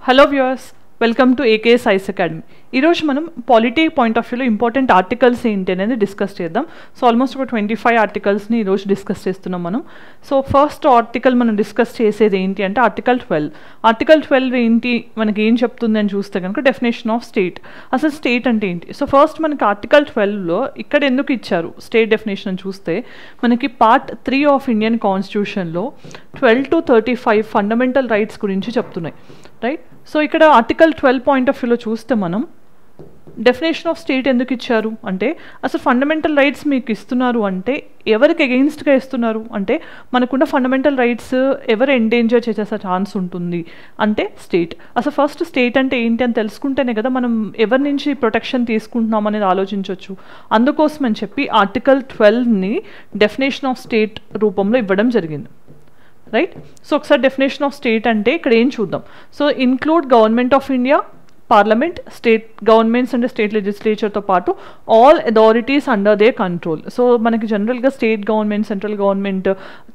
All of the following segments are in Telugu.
Hello viewers, welcome to AKS ice academy. ఈరోజు మనం పాలిటీ పాయింట్ ఆఫ్ వ్యూలో ఇంపార్టెంట్ ఆర్టికల్స్ ఏంటి అనేది డిస్కస్ చేద్దాం. సో ఆల్మోస్ట్ ఒక 25 ఆర్టికల్స్ని ఈరోజు డిస్కస్ చేస్తున్నాం మనం. సో ఫస్ట్ ఆర్టికల్ మనం డిస్కస్ చేసేది ఏంటి అంటే ఆర్టికల్ 12. ఆర్టికల్ 12 ఏంటి, మనకి ఏం చెప్తుంది అని చూస్తే కనుక డెఫినేషన్ ఆఫ్ స్టేట్. అసలు స్టేట్ అంటే ఏంటి? సో ఫస్ట్ మనకి ఆర్టికల్ 12లో ఇక్కడ ఎందుకు ఇచ్చారు స్టేట్ డెఫినేషన్ అని చూస్తే మనకి పార్ట్ 3 ఆఫ్ ఇండియన్ కాన్స్టిట్యూషన్లో 12 to 35 ఫండమెంటల్ రైట్స్ గురించి చెప్తున్నాయి, రైట్? సో ఇక్కడ ఆర్టికల్ 12 పాయింట్ ఆఫ్ వ్యూలో చూస్తే మనం డెఫినేషన్ ఆఫ్ స్టేట్ ఎందుకు ఇచ్చారు అంటే అసలు ఫండమెంటల్ రైట్స్ మీకు ఇస్తున్నారు అంటే ఎవరికి అగెయిన్స్ట్గా ఇస్తున్నారు అంటే మనకున్న ఫండమెంటల్ రైట్స్ ఎవరు ఎండేంజర్ చేసే ఛాన్స్ ఉంటుంది అంటే స్టేట్. అసలు ఫస్ట్ స్టేట్ అంటే ఏంటి అని తెలుసుకుంటేనే కదా మనం ఎవరి నుంచి ప్రొటెక్షన్ తీసుకుంటున్నాం అనేది ఆలోచించవచ్చు. అందుకోసం అని చెప్పి ఆర్టికల్ 12ని డెఫినేషన్ ఆఫ్ స్టేట్ రూపంలో ఇవ్వడం జరిగింది, రైట్? సో ఒకసారి డెఫినేషన్ ఆఫ్ స్టేట్ అంటే ఇక్కడ ఏం చూద్దాం. So include government of India, parliament, state governments and state లెజిస్లేచర్తో పాటు all authorities under they control. So మనకి జనరల్గా స్టేట్ గవర్నమెంట్, సెంట్రల్ గవర్నమెంట్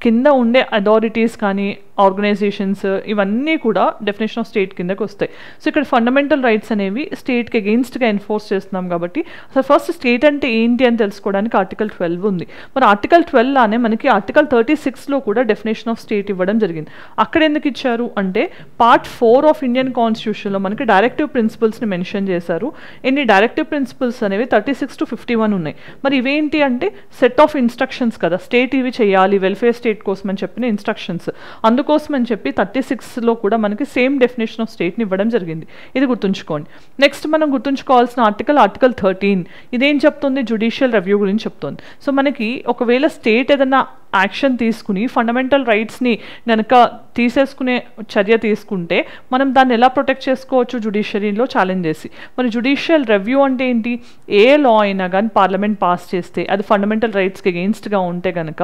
కింద ఉండే అథారిటీస్ కానీ ఆర్గనైజేషన్స్ ఇవన్నీ కూడా డెఫినేషన్ ఆఫ్ స్టేట్ కిందకి వస్తాయి. సో ఇక్కడ ఫండమెంటల్ రైట్స్ అనేవి స్టేట్కి అగెయిన్స్ట్గా ఎన్ఫోర్స్ చేస్తున్నాం కాబట్టి అసలు ఫస్ట్ స్టేట్ అంటే ఏంటి అని తెలుసుకోవడానికి ఆర్టికల్ 12 ఉంది. మరి ఆర్టికల్ 12 లానే మనకి ఆర్టికల్ 36లో కూడా డెఫినేషన్ ఆఫ్ స్టేట్ ఇవ్వడం జరిగింది. అక్కడ ఎందుకు ఇచ్చారు అంటే పార్ట్ 4 ఆఫ్ ఇండియన్ కాన్స్టిట్యూషన్లో మనకి డైరెక్టివ్ ప్రిన్సిపల్స్ని మెన్షన్ చేశారు. ఎన్ని డైరెక్టివ్ ప్రిన్సిపల్స్ అనేవి 36 to 51 ఉన్నాయి. మరి ఇవేంటి అంటే సెట్ ఆఫ్ ఇన్స్ట్రక్షన్స్ కదా, స్టేట్ ఇవి చేయాలి వెల్ఫేర్ స్టేట్ కోసం అని చెప్పిన ఇన్స్ట్రక్షన్స్. అందుకోసం అని చెప్పి 36లో కూడా మనకి సేమ్ డెఫినేషన్ ఆఫ్ స్టేట్ని ఇవ్వడం జరిగింది. ఇది గుర్తుంచుకోండి. నెక్స్ట్ మనం గుర్తుంచుకోవాల్సిన ఆర్టికల్ 13. ఇదేం చెప్తుంది? జ్యుడిషియల్ రివ్యూ గురించి చెప్తుంది. సో మనకి ఒకవేళ స్టేట్ ఏదైనా యాక్షన్ తీసుకుని ఫండమెంటల్ రైట్స్ని కనుక తీసేసుకునే చర్య తీసుకుంటే మనం దాన్ని ఎలా ప్రొటెక్ట్ చేసుకోవచ్చు? జ్యుడిషియరీలో ఛాలెంజ్ చేసి. మరి జ్యుడిషియల్ రివ్యూ అంటే ఏంటి? ఏ లా అయినా కానీ పార్లమెంట్ పాస్ చేస్తే అది ఫండమెంటల్ రైట్స్కి అగెయిన్స్ట్గా ఉంటే కనుక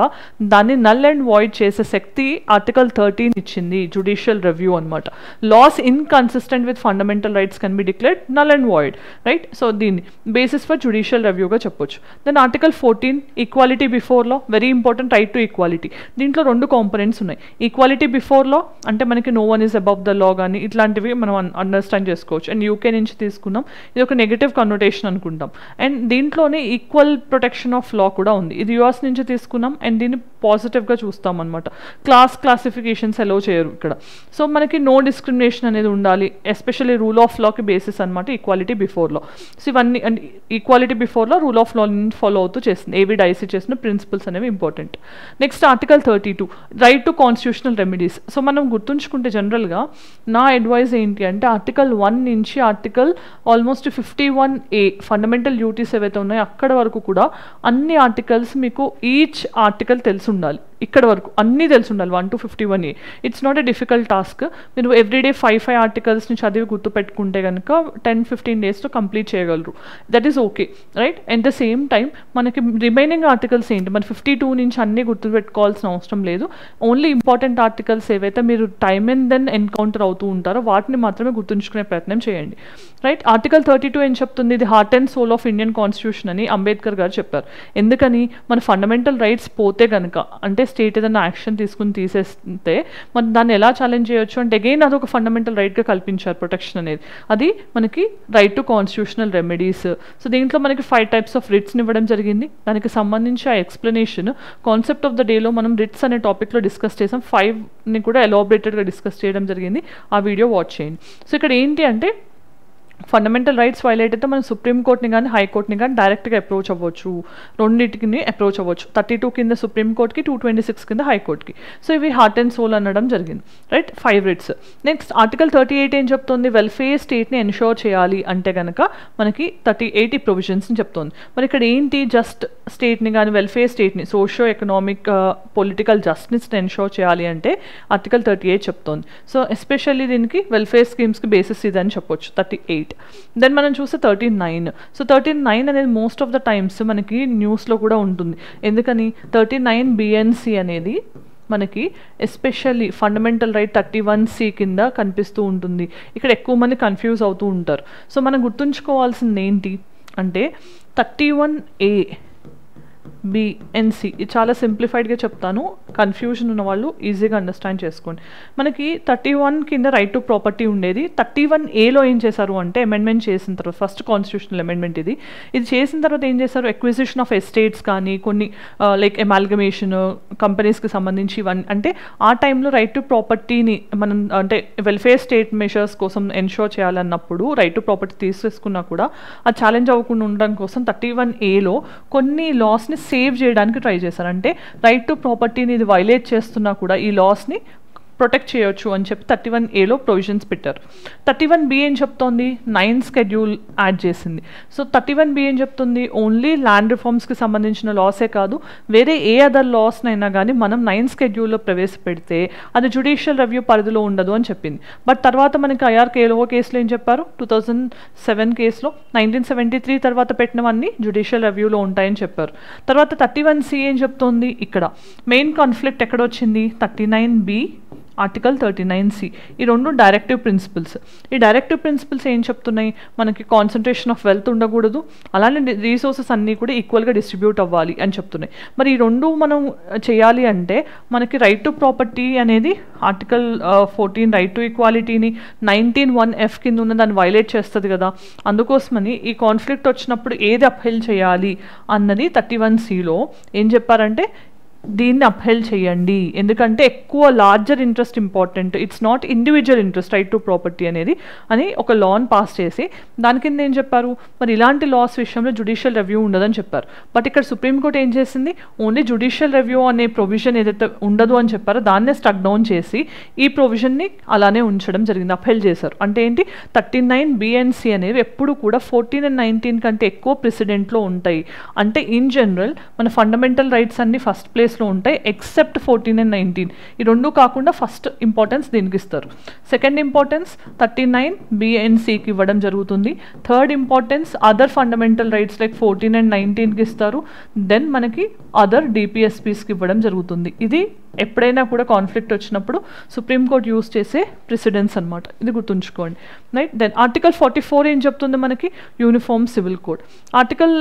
దాన్ని నల్ అండ్ వాయిడ్ చేసే శక్తి ఆర్టికల్ 13 ఇచ్చింది, జ్యుడిషియల్ రివ్యూ అనమాట. Laws inconsistent with fundamental rights can be declared null and void, right? So దీన్ని బేసిస్ ఫర్ జ్యుడిషియల్ రివ్యూగా చెప్పొచ్చు. Then article 14 equality before law, very important, right to equality. దీంట్లో 2 కాంపోనెంట్స్ ఉన్నాయి. ఈక్వాలిటీ బిఫోర్ లా అంటే మనకి no one is above the law కానీ ఇట్లాంటివి మనం అండర్స్టాండ్ చేసుకోవచ్చు. అండ్ యూకే నుంచి తీసుకున్నాం, ఇది ఒక నెగటివ్ కన్నోటేషన్ అనుకుంటాం. అండ్ దీంట్లోనే ఈక్వల్ ప్రొటెక్షన్ ఆఫ్ లా కూడా ఉంది, ఇది యూఎస్ నుంచి తీసుకున్నాం. అండ్ దీన్ని పాజిటివ్గా చూస్తాం అనమాట. క్లాసిఫికేషన్స్ అలో చేయరు ఇక్కడ. సో మనకి నో డిస్క్రిమినేషన్ అనేది ఉండాలి, ఎస్పెషల్లీ రూల్ ఆఫ్ లాకి బేసిస్ అనమాట ఈక్వాలిటీ బిఫోర్ లా. సో ఇవన్నీ and equality before law rule of law follow అవుతూ చేస్తుంది. ఏవి డైసీ చేసిన ప్రిన్సిపల్స్ అనేవి important. Next article 32 right to constitutional remedies. So మనం గుర్తుంచుకుంటే జనరల్గా నా అడ్వైజ్ ఏంటి అంటే ఆర్టికల్ 1 నుంచి article almost 51A fundamental duties ఏవైతే ఉన్నాయో అక్కడ వరకు కూడా అన్ని ఆర్టికల్స్ మీకు ఈచ్ ఆర్టికల్ తెలిసి ఉండాలి. ఇక్కడ వరకు అన్నీ తెలిసి ఉండాలి 1 to 51A. It's not a difficult task. మీరు ఎవ్రీడే 5 ఆర్టికల్స్ని చదివి గుర్తుపెట్టుకుంటే కనుక 10-15 డేస్లో కంప్లీట్ చేయగలరు. That is okay, right? At the same time మనకి రిమైనింగ్ ఆర్టికల్స్ ఏంటి, మన 52 నుంచి అన్నీ గుర్తుపెట్టుకోవాల్సిన అవసరం లేదు. ఓన్లీ ఇంపార్టెంట్ ఆర్టికల్స్ ఏవైతే మీరు టైమ్ అండ్ దెన్ ఎన్కౌంటర్ అవుతూ ఉంటారో వాటిని మాత్రమే గుర్తుంచుకునే ప్రయత్నం చేయండి, రైట్? ఆర్టికల్ 32 ఏం చెప్తుంది? ఇది heart and soul of Indian constitution అని అంబేద్కర్ గారు చెప్పారు. ఎందుకని? మన ఫండమెంటల్ రైట్స్ పోతే కనుక అంటే స్టేట్ ఏదైనా యాక్షన్ తీసుకుని తీసేస్తే మనం దాన్ని ఎలా ఛాలెంజ్ చేయొచ్చు అంటే అగైన్ అదొక ఫండమెంటల్ రైట్గా కల్పించారు ప్రొటెక్షన్ అనేది. అది మనకి right to constitutional remedies. So దీంట్లో మనకి 5 types ఆఫ్ రిట్స్ని ఇవ్వడం జరిగింది. దానికి సంబంధించి ఆ ఎక్స్ప్లెనేషన్ కాన్సెప్ట్ ఆఫ్ ద డేలో మనం రిట్స్ అనే టాపిక్లో డిస్కస్ చేసాం. 5ని కూడా ఎలాబరేటెడ్గా డిస్కస్ చేయడం జరిగింది. ఆ వీడియో వాచ్ చేయండి. సో ఇక్కడ ఏంటి అంటే ఫండమెంటల్ రైట్స్ వైలేట్ అయితే మనం సుప్రీంకోర్టుని కానీ హైకోర్టుని కానీ డైరెక్ట్గా అప్రోచ్ అవ్వచ్చు. రెండింటిని అప్రోచ్ అవ్వచ్చు. 32 కింద సుప్రీంకోర్టుకి, 226 కింద హైకోర్టుకి. సో ఇవి హార్ట్ అండ్ సోల్ అనడం జరిగింది, రైట్? 5 రిట్స్. నెక్స్ట్ ఆర్టికల్ 38 ఏం చెప్తుంది? వెల్ఫేర్ స్టేట్ని ఎన్షోర్ చేయాలి అంటే కనుక మనకి 38 ప్రొవిజన్స్ని చెప్తుంది. మరి ఇక్కడ ఏంటి? జస్ట్ స్టేట్ని కానీ వెల్ఫేర్ స్టేట్ని సోషియో ఎకనామిక్ పొలిటికల్ జస్టిస్ని ఎన్షోర్ చేయాలి అంటే ఆర్టికల్ 38 చెప్తోంది. సో ఎస్పెషల్లీ దీనికి వెల్ఫేర్ స్కీమ్స్కి బేసిస్ ఇదని చెప్పొచ్చు 38. దెన్ మనం చూస్తే 39. సో 39 అనేది మోస్ట్ ఆఫ్ ద టైమ్స్ మనకి న్యూస్లో కూడా ఉంటుంది. ఎందుకని? 39 BNC అనేది మనకి ఎస్పెషల్లీ ఫండమెంటల్ రైట్ 31C కింద కనిపిస్తూ ఉంటుంది. ఇక్కడ ఎక్కువ మంది కన్ఫ్యూజ్ అవుతూ ఉంటారు. సో మనం గుర్తుంచుకోవాల్సింది ఏంటి అంటే 31A బిఎన్సి. ఇది చాలా సింప్లిఫైడ్గా చెప్తాను, కన్ఫ్యూజన్ ఉన్న వాళ్ళు ఈజీగా అండర్స్టాండ్ చేసుకోండి. మనకి 31 కింద రైట్ టు ప్రాపర్టీ ఉండేది. 31A ఏం చేశారు అంటే అమెండ్మెంట్ చేసిన తర్వాత, ఫస్ట్ కాన్స్టిట్యూషనల్ అమెండ్మెంట్ ఇది చేసిన తర్వాత ఏం చేశారు, ఎక్విజిషన్ ఆఫ్ ఎస్టేట్స్ కానీ కొన్ని లైక్ ఎమాల్గమేషన్ కంపెనీస్కి సంబంధించి ఇవన్నీ, అంటే ఆ టైంలో రైట్ టు ప్రాపర్టీని మనం అంటే వెల్ఫేర్ స్టేట్ మెషర్స్ కోసం ఎన్షోర్ చేయాలన్నప్పుడు రైట్ టు ప్రాపర్టీ తీసేసుకున్నా కూడా అది ఛాలెంజ్ అవ్వకుండా ఉండడం కోసం 31A కొన్ని లాస్ని సేవ్ చేయడానికి ట్రై చేశారు. అంటే రైట్ టు ప్రాపర్టీని ఇది వైలేట్ చేస్తున్నా కూడా ఈ లాస్ని ప్రొటెక్ట్ చేయొచ్చు అని చెప్పి 31A ప్రొవిజన్స్ పెట్టారు. 31B ఏం చెప్తోంది, 9 షెడ్యూల్ యాడ్ చేసింది. సో 31B ఏం చెప్తుంది, ఓన్లీ ల్యాండ్ రిఫార్మ్స్కి సంబంధించిన లాసే కాదు, వేరే ఏ అదర్ లాస్నైనా కానీ మనం 9 షెడ్యూల్లో ప్రవేశపెడితే అది జ్యుడిషియల్ రివ్యూ పరిధిలో ఉండదు అని చెప్పింది. బట్ తర్వాత మనకి IRKLO కేసులో ఏం చెప్పారు, 2007 కేసులో 1973 తర్వాత పెట్టినవన్నీ జ్యుడిషియల్ రివ్యూలో ఉంటాయని చెప్పారు. తర్వాత 31C ఏం చెప్తోంది, ఇక్కడ main conflict ఎక్కడొచ్చింది, 39B article 39C. ఈ రెండు డైరెక్టివ్ ప్రిన్సిపల్స్. ఈ డైరెక్టివ్ ప్రిన్సిపల్స్ ఏం చెప్తున్నాయి, మనకి కాన్సన్ట్రేషన్ ఆఫ్ వెల్త్ ఉండకూడదు, అలానే రీసోర్సెస్ అన్నీ కూడా ఈక్వల్గా డిస్ట్రిబ్యూట్ అవ్వాలి అని చెప్తున్నాయి. మరి ఈ రెండు మనం చేయాలి అంటే మనకి రైట్ టు ప్రాపర్టీ అనేది ఆర్టికల్ 14 రైట్ టు ఈక్వాలిటీని 19(1)(f) కింద ఉన్న దాన్ని వైలేట్ చేస్తుంది కదా. అందుకోసమని ఈ కాన్ఫ్లిక్ట్ వచ్చినప్పుడు ఏది అప్హెల్డ్ చేయాలి అన్నది 31C ఏం చెప్పారంటే దీన్ని అప్హెల్డ్ చేయండి, ఎందుకంటే ఎక్కువ larger interest important, it's not individual interest right to property అనేది అని ఒక లాన్ పాస్ చేసి దాని కింద ఏం చెప్పారు, మరి ఇలాంటి లాస్ విషయంలో జ్యుడిషియల్ రివ్యూ ఉండదని చెప్పారు. బట్ ఇక్కడ సుప్రీంకోర్టు ఏం చేసింది, ఓన్లీ జ్యుడిషియల్ రివ్యూ అనే ప్రొవిజన్ ఏదైతే ఉండదు అని చెప్పారో దాన్నే స్టక్ డౌన్ చేసి ఈ ప్రొవిజన్ని అలానే ఉంచడం జరిగింది, అప్హెల్డ్ చేశారు. అంటే ఏంటి, 39B&C అనేవి ఎప్పుడు కూడా 14 and 19 కంటే ఎక్కువ ప్రెసిడెంట్లో ఉంటాయి. అంటే ఇన్ జనరల్ మన ఫండమెంటల్ రైట్స్ అన్ని ఫస్ట్ ప్లేస్ ఉంటాయి ఎక్సెప్ట్ 14 and 19. ఈ రెండు కాకుండా ఫస్ట్ ఇంపార్టెన్స్ దీనికి ఇస్తారు. సెకండ్ ఇంపార్టెన్స్ 39B&Cకి ఇవ్వడం జరుగుతుంది. Third importance other fundamental rights like 14 and 19కి ఇస్తారు. దెన్ మనకి అదర్ DPSPస్కి ఇవ్వడం జరుగుతుంది. ఇది ఎప్పుడైనా కూడా కాన్ఫ్లిక్ట్ వచ్చినప్పుడు సుప్రీంకోర్టు యూజ్ చేసే ప్రెసిడెన్స్ అనమాట, ఇది గుర్తుంచుకోండి. రైట్. దెన్ ఆర్టికల్ 44 ఏం చెప్తుంది మనకి, యూనిఫామ్ సివిల్ కోడ్. ఆర్టికల్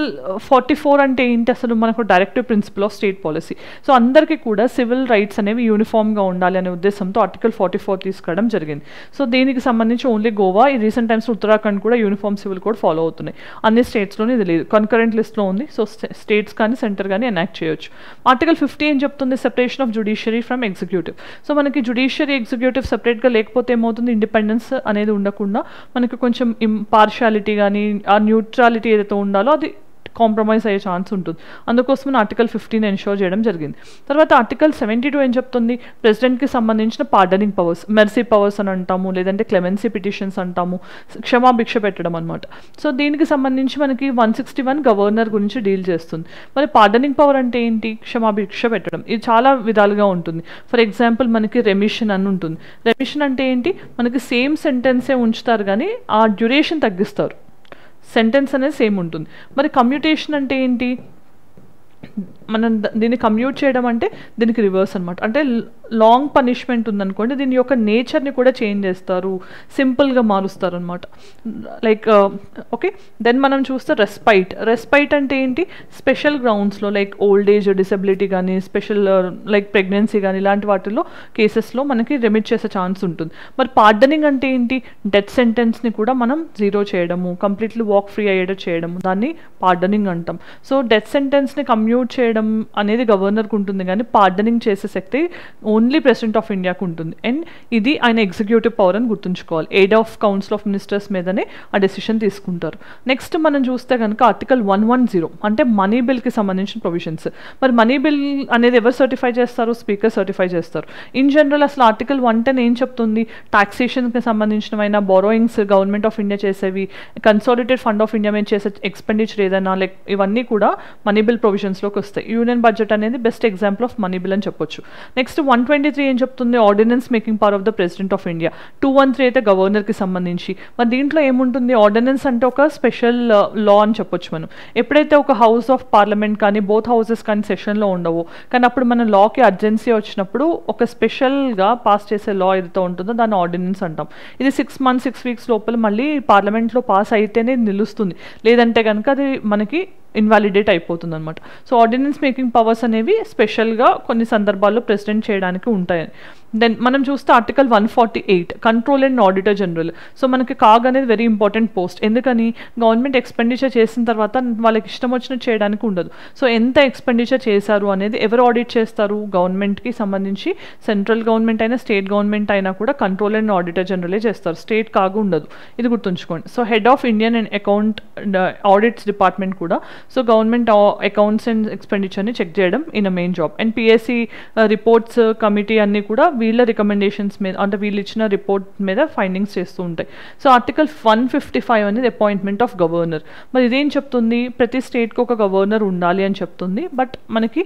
44 అంటే ఏంటి, అసలు మనకు directive principle of state policy. So అందరికీ కూడా సివిల్ రైట్స్ అనేవి యూనిఫామ్గా ఉండాలి అనే ఉద్దేశంతో ఆర్టికల్ 44 తీసుకురావడం జరిగింది. సో దీనికి సంబంధించి ఓన్లీ గోవా, ఈ రీసెంట్ టైమ్స్ ఉత్తరాఖండ్ కూడా యూనిఫామ్ సివిల్ కోడ్ ఫాలో అవుతున్నాయి. అన్ని స్టేట్స్లోనే ఇది లేదు, కన్కరెంట్ లిస్ట్లో ఉంది. సో స్టేట్స్ కానీ సెంటర్ కానీ ఎనాక్ట్ చేయొచ్చు. ఆర్టికల్ 50 ఏం చెప్తుంది, separation of judiciary from executive. So మనకి జ్యుడిషియరీ ఎగ్జిక్యూటివ్ సెపరేట్గా లేకపోతే ఏమవుతుంది, ఇండిపెండెన్స్ అనేది ఉండకుండా మనకి కొంచెం ఇంపార్షియాలిటీ కానీ ఆ న్యూట్రాలిటీ ఏదైతే ఉండాలో అది కాంప్రమైజ్ అయ్యే ఛాన్స్ ఉంటుంది. అందుకోసం ఆర్టికల్ 15 ఎన్షోర్ చేయడం జరిగింది. తర్వాత ఆర్టికల్ 72 ఏం చెప్తుంది, ప్రెసిడెంట్కి సంబంధించిన పార్డనింగ్ పవర్స్, మెర్సీ పవర్స్ అని అంటాము, లేదంటే క్లెమెన్సీ పిటిషన్స్ అంటాము, క్షమాభిక్ష పెట్టడం అనమాట. సో దీనికి సంబంధించి మనకి 161 గవర్నర్ గురించి డీల్ చేస్తుంది. మరి పార్డనింగ్ పవర్ అంటే ఏంటి, క్షమాభిక్ష పెట్టడం. ఇది చాలా విధాలుగా ఉంటుంది. ఫర్ ఎగ్జాంపుల్ మనకి రెమిషన్ అని ఉంటుంది. రెమిషన్ అంటే ఏంటి, మనకి సేమ్ సెంటెన్సే ఉంచుతారు కానీ ఆ డ్యూరేషన్ తగ్గిస్తారు, సెంటెన్స్ అనేది సేమ్ ఉంటుంది. మరి కమ్యూటేషన్ అంటే ఏంటి, మనం దీన్ని కమ్యూట్ చేయడం అంటే దీనికి రివర్స్ అనమాట. అంటే లాంగ్ పనిష్మెంట్ ఉందనుకోండి, దీని యొక్క నేచర్ని కూడా చేంజ్ చేస్తారు, సింపుల్గా మారుస్తారు అనమాట. Like okay. దెన్ మనం చూస్తే రెస్పైట్. రెస్పైట్ అంటే ఏంటి, స్పెషల్ గ్రౌండ్స్లో లైక్ ఓల్డ్ ఏజ్, డిసెబిలిటీ కానీ, స్పెషల్ లైక్ ప్రెగ్నెన్సీ కానీ ఇలాంటి వాటిల్లో కేసెస్లో మనకి రెమిట్ చేసే ఛాన్స్ ఉంటుంది. మరి పార్డనింగ్ అంటే ఏంటి, డెత్ సెంటెన్స్ని కూడా మనం జీరో చేయడము, కంప్లీట్లీ వాక్ ఫ్రీ అయ్యేటట్టు చేయడము, దాన్ని పార్డనింగ్ అంటాం. సో డెత్ సెంటెన్స్ని కమ్యూట్ చేయడం అనేది గవర్నర్కి ఉంటుంది కానీ పార్డనింగ్ చేసే శక్తి ఓన్లీ ప్రెసిడెంట్ ఆఫ్ ఇండియాకు ఉంటుంది. అండ్ ఇది ఆయన ఎగ్జిక్యూటివ్ పవర్ అని గుర్తుంచుకోవాలి. Aid of council of ministers మీదనే ఆ డెసిషన్ తీసుకుంటారు. నెక్స్ట్ మనం చూస్తే కనుక ఆర్టికల్ 110 అంటే మనీ బిల్కి సంబంధించిన ప్రొవిజన్స్. మరి మనీ బిల్ అనేది ఎవరు సర్టిఫై చేస్తారు, స్పీకర్ సర్టిఫై చేస్తారు. ఇన్ జనరల్ అసలు ఆర్టికల్ 110 ఏం చెప్తుంది, టాక్సేషన్కి సంబంధించినవైనా, బారోయింగ్స్ గవర్నమెంట్ ఆఫ్ ఇండియా చేసేవి, కన్సాలిడేటెడ్ ఫండ్ ఆఫ్ ఇండియా మీద చేసే ఎక్స్పెండిచర్ ఏదైనా లైక్ ఇవన్నీ కూడా మనీ బిల్ ప్రొవిజన్స్లోకి వస్తాయి. యూనియన్ బడ్జెట్ అనేది best example of money bill అని చెప్పొచ్చు. నెక్స్ట్ 123 ఏం చెప్తుంది, ordinance making power of the president of India. 213 అయితే గవర్నర్కి సంబంధించి. మరి దీంట్లో ఏముంటుంది, ఆర్డినెన్స్ అంటే ఒక స్పెషల్ లా అని చెప్పొచ్చు మనం. ఎప్పుడైతే ఒక హౌస్ ఆఫ్ పార్లమెంట్ కానీ బోత్ హౌసెస్ కానీ సెషన్లో ఉండవు, కానీ అప్పుడు మన లాకి అర్జెన్సీ వచ్చినప్పుడు ఒక స్పెషల్గా పాస్ చేసే లా ఏదైతే ఉంటుందో దాన్ని ఆర్డినెన్స్ అంటాం. ఇది 6 months 6 weeks లోపల మళ్ళీ పార్లమెంట్లో పాస్ అయితేనే నిలుస్తుంది, లేదంటే కనుక అది మనకి ఇన్వాలిడేట్ అయిపోతుంది అనమాట. సో ఆర్డినెన్స్ మేకింగ్ పవర్స్ అనేవి స్పెషల్గా కొన్ని సందర్భాల్లో ప్రెసిడెంట్ చేయడానికి ఉంటాయి. దెన్ మనం చూస్తే article 148 control and auditor general. So మనకి కాగ్ అనేది వెరీ ఇంపార్టెంట్ పోస్ట్. ఎందుకని గవర్నమెంట్ ఎక్స్పెండిచర్ చేసిన తర్వాత వాళ్ళకి ఇష్టం వచ్చినట్టు చేయడానికి ఉండదు. సో ఎంత ఎక్స్పెండిచర్ చేశారు అనేది ఎవరు ఆడిట్ చేస్తారు? గవర్నమెంట్కి సంబంధించి సెంట్రల్ గవర్నమెంట్ అయినా స్టేట్ గవర్నమెంట్ అయినా కూడా కంట్రోల్ అండ్ ఆడిటర్ జనరలే చేస్తారు, స్టేట్ కాగు ఉండదు. ఇది గుర్తుంచుకోండి. So head of Indian and account audits department కూడా సో గవర్నమెంట్ అకౌంట్స్ అండ్ ఎక్స్పెండిచర్ని చెక్ చేయడం in a main job. And PSC reports committee అన్నీ కూడా వీళ్ళ రికమెండేషన్స్ మీద అంటే వీళ్ళు ఇచ్చిన రిపోర్ట్ మీద ఫైండింగ్స్ చేస్తూ ఉంటాయి. సో ఆర్టికల్ 155 అనేది అపాయింట్మెంట్ ఆఫ్ గవర్నర్. మరి ఇదేం చెప్తుంది? ప్రతి స్టేట్కి ఒక గవర్నర్ ఉండాలి అని చెప్తుంది. బట్ మనకి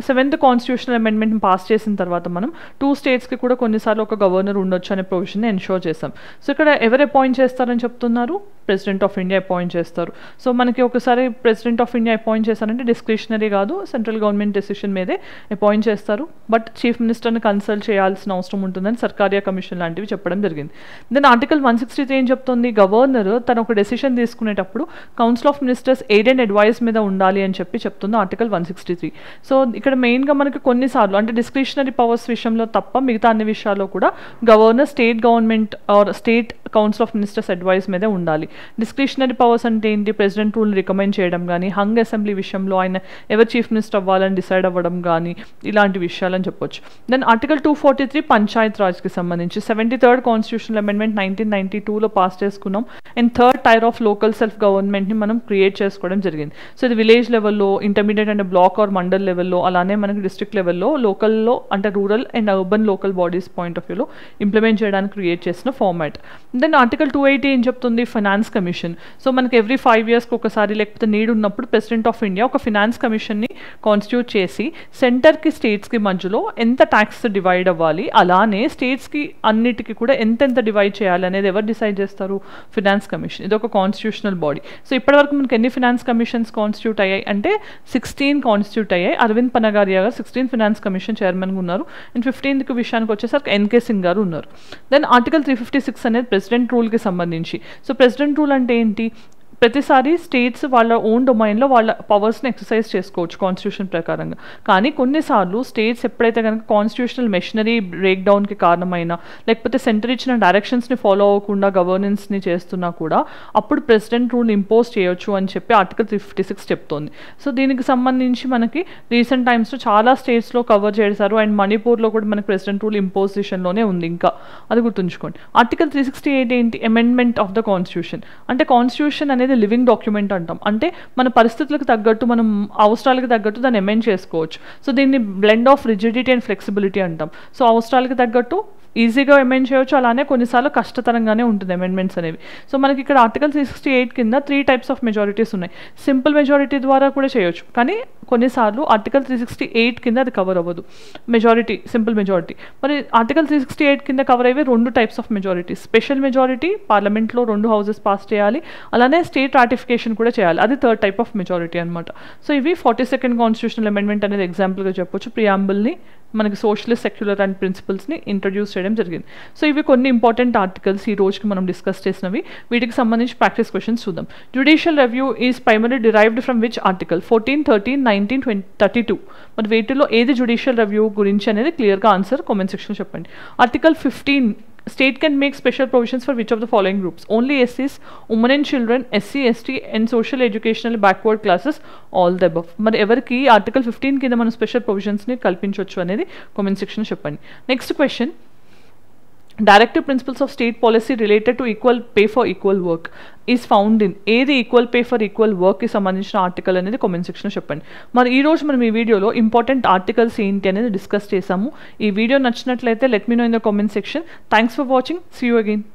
7th కాన్స్టిట్యూషనల్ అమెండ్మెంట్ పాస్ చేసిన తర్వాత మనం 2 స్టేట్స్కి కూడా కొన్నిసార్లు ఒక గవర్నర్ ఉండొచ్చు అనే ప్రొవిజన్ని ఎన్షోర్ చేస్తాం. సో ఇక్కడ ఎవరు అపాయింట్ చేస్తారని చెప్తున్నారు? ప్రెసిడెంట్ ఆఫ్ ఇండియా అపాయింట్ చేస్తారు. సో మనకి ఒకసారి ప్రెసిడెంట్ ఆఫ్ ఇండియా అపాయింట్ చేస్తారంటే డిస్క్రిషనరీ కాదు, సెంట్రల్ గవర్నమెంట్ డెసిషన్ మీదే అపాయింట్ చేస్తారు. బట్ చీఫ్ మినిస్టర్ని కన్సల్ట్ చేయాల్సిన అవసరం ఉంటుందని సర్కారియా కమిషన్ లాంటివి చెప్పడం జరిగింది. దెన్ ఆర్టికల్ 163 ఏం చెప్తుంది? గవర్నర్ తన ఒక డెసిషన్ తీసుకునేటప్పుడు council of ministers aid and advice మీద ఉండాలి అని చెప్తుంది ఆర్టికల్ 163. సో ఇక్కడ మెయిన్గా మనకి కొన్నిసార్లు అంటే డిస్క్రిషనరీ పవర్స్ విషయంలో తప్ప మిగతా అన్ని విషయాల్లో కూడా governor state government or state council of ministers advice మీదే ఉండాలి. డిస్క్రిషనరీ పవర్స్ అంటే ఏంటి? ప్రెసిడెంట్ రూల్ రికమెండ్ చేయడం కానీ, హంగ్ అసెంబ్లీ విషయంలో ఆయన ఎవరు చీఫ్ మినిస్టర్ అవ్వాలని డిసైడ్ అవ్వడం కానీ ఇలాంటి విషయాలని చెప్పొచ్చు. దెన్ ఆర్టికల్ 243 పంచాయత్ రాజ్కి సంబంధించి 73rd కాన్స్టిట్యూషనల్ అమెండ్మెంట్ 1992లో పాస్ చేసుకున్నాం. And 3rd tier of local self గవర్నమెంట్ని మనం క్రియేట్ చేసుకోవడం జరిగింది. సో ఇది విలేజ్ లెవెల్లో, intermediate and block or mandal లెవెల్లో, అలానే మనకి డిస్ట్రిక్ట్ లెవెల్లో, లోకల్లో అంటే rural and urban local bodies point of వ్యూలో ఇంప్లిమెంట్ చేయడానికి క్రియేట్ చేసిన ఫార్మాట్. దెన్ ఆర్టికల్ 280 ఏం చెప్తుంది? Finance commission. సో మనకి ఎవ్రీ 5 yearsకి ఒకసారి లేకపోతే నీడ్ ఉన్నప్పుడు ప్రెసిడెంట్ ఆఫ్ ఇండియా ఒక ఫినాన్స్ కమిషన్ని కాన్స్టిట్యూట్ చేసి సెంటర్కి స్టేట్స్కి మధ్యలో ఎంత ట్యాక్స్ డివైడ్ అవ్వాలి, అలానే స్టేట్స్కి అన్నిటికీ కూడా ఎంతెంత డివైడ్ చేయాలి అనేది ఎవరు డిసైడ్ చేస్తారు? Finance commission. ఇది ఒక కాన్స్టిట్యూషనల్ బాడీ. సో ఇప్పటివరకు మనకి ఎన్ని ఫినాన్స్ కమిషన్స్ కాన్స్టిట్యూట్ అయ్యాయి అంటే 16 కాన్స్టిట్యూట్ అయ్యాయి. అరవింద్ పనగారియా గారు 16th ఫినాన్స్ కమిషన్ చైర్మన్గా ఉన్నారు. అండ్ 15th విషయానికి వచ్చేసరికి ఎన్కే సింగ్ గారు ఉన్నారు. దెన్ ఆర్టికల్ 356 అనేది ప్రెసిడెంట్ రూల్కి సంబంధించి. సో ప్రెసిడెంట్ రూల్ అంటే ఏంటి? ప్రతిసారి స్టేట్స్ వాళ్ళ ఓన్ డొమైన్లో వాళ్ళ పవర్స్ని ఎక్సర్సైజ్ చేసుకోవచ్చు కాన్స్టిట్యూషన్ ప్రకారంగా. కానీ కొన్నిసార్లు స్టేట్స్ ఎప్పుడైతే కనుక కాన్స్టిట్యూషనల్ మెషినరీ బ్రేక్ డౌన్కి కారణమైనా లేకపోతే సెంటర్ ఇచ్చిన డైరెక్షన్స్ని ఫాలో అవ్వకుండా గవర్నెన్స్ని చేస్తున్నా కూడా అప్పుడు ప్రెసిడెంట్ రూల్ ఇంపోజ్ చేయొచ్చు అని చెప్పి ఆర్టికల్ 356 చెప్తోంది. సో దీనికి సంబంధించి మనకి రీసెంట్ టైమ్స్లో చాలా స్టేట్స్లో కవర్ చేశారు. అండ్ మణిపూర్లో కూడా మనకి ప్రెసిడెంట్ రూల్ ఇంపోజిషన్లోనే ఉంది. ఇంకా అది గుర్తుంచుకోండి. ఆర్టికల్ 368 ఏంటి? Amendment of the constitution. అంటే కాన్స్టిట్యూషన్ అనేది లివింగ్ డాక్యుమెంట్ అంటాం. అంటే మన పరిస్థితులకు తగ్గట్టు, మనం అవసరాలకు తగ్గట్టు దాన్ని అమెండ్ చేసుకోవచ్చు. సో దీన్ని blend of rigidity and flexibility అంటాం. సో అవసరాలకు తగ్గట్టు ఈజీగా అమెండ్ చేయొచ్చు, అలానే కొన్నిసార్లు కష్టతరంగానే ఉంటుంది అమెండ్మెంట్స్ అనేవి. సో మనకి ఇక్కడ ఆర్టికల్ 368 కింద 3 types ఆఫ్ మెజారిటీస్ ఉన్నాయి. సింపుల్ మెజారిటీ ద్వారా కూడా చేయొచ్చు, కానీ కొన్నిసార్లు ఆర్టికల్ 368 కింద అది కవర్ అవ్వదు మెజారిటీ, సింపుల్ మెజారిటీ. మరి ఆర్టికల్ 368 కింద కవర్ అయ్యే 2 types of majority. Special majority, పార్లమెంట్లో 2 houses పాస్ చేయాలి, అలానే స్టేట్ రాటిఫికేషన్ కూడా చేయాలి, అది 3rd type ఆఫ్ మెజారిటీ అనమాట. సో ఇవి 42nd కాన్స్టిట్యూషనల్ అమెండ్మెంట్ అనేది ఎగ్జాంపుల్గా చెప్పొచ్చు. ప్రియాంబుల్ని మనకి సోషలిస్ట్, సెక్యులర్ అండ్ ప్రిన్సిపల్స్ని ఇంట్రడ్యూస్ చేయడం జరిగింది. సో ఇవి కొన్ని ఇంపార్టెంట్ ఆర్టికల్స్ ఈ రోజుకి మనం డిస్కస్ చేసినవి. వీటికి సంబంధించి ప్రాక్టీస్ క్వశ్చన్స్ చూద్దాం. Judicial review is primary derived from which article? 14, 13, 19, 20, 32. మరి వీటిలో ఏది జ్యుడిషియల్ రివ్యూ గురించి అనేది క్లియర్గా ఆన్సర్ కామెంట్ సెక్షన్లో చెప్పండి. Article 15 state can make special provisions for which of the following groups? Only SCs, women and children, SC, ST and social educational backward classes, all the above. మరి ఎవరికి ఆర్టికల్ 15 కింద మనం స్పెషల్ ప్రొవిజన్స్ని కల్పించవచ్చు అనేది కామెంట్ సెక్షన్లో చెప్పండి. Next question, directive principles of state policy related to equal pay for equal work is found in ఏది? ఈక్వల్ పే ఫర్ ఈక్వల్ వర్క్కి సంబంధించిన ఆర్టికల్ అనేది కామెంట్ సెక్షన్లో చెప్పండి. మరి ఈ రోజు మనం ఈ వీడియోలో ఇంపార్టెంట్ ఆర్టికల్స్ ఏంటి అనేది డిస్కస్ చేసాము. ఈ వీడియో నచ్చినట్లయితే let me know in the comment section. Thanks for watching. See you again.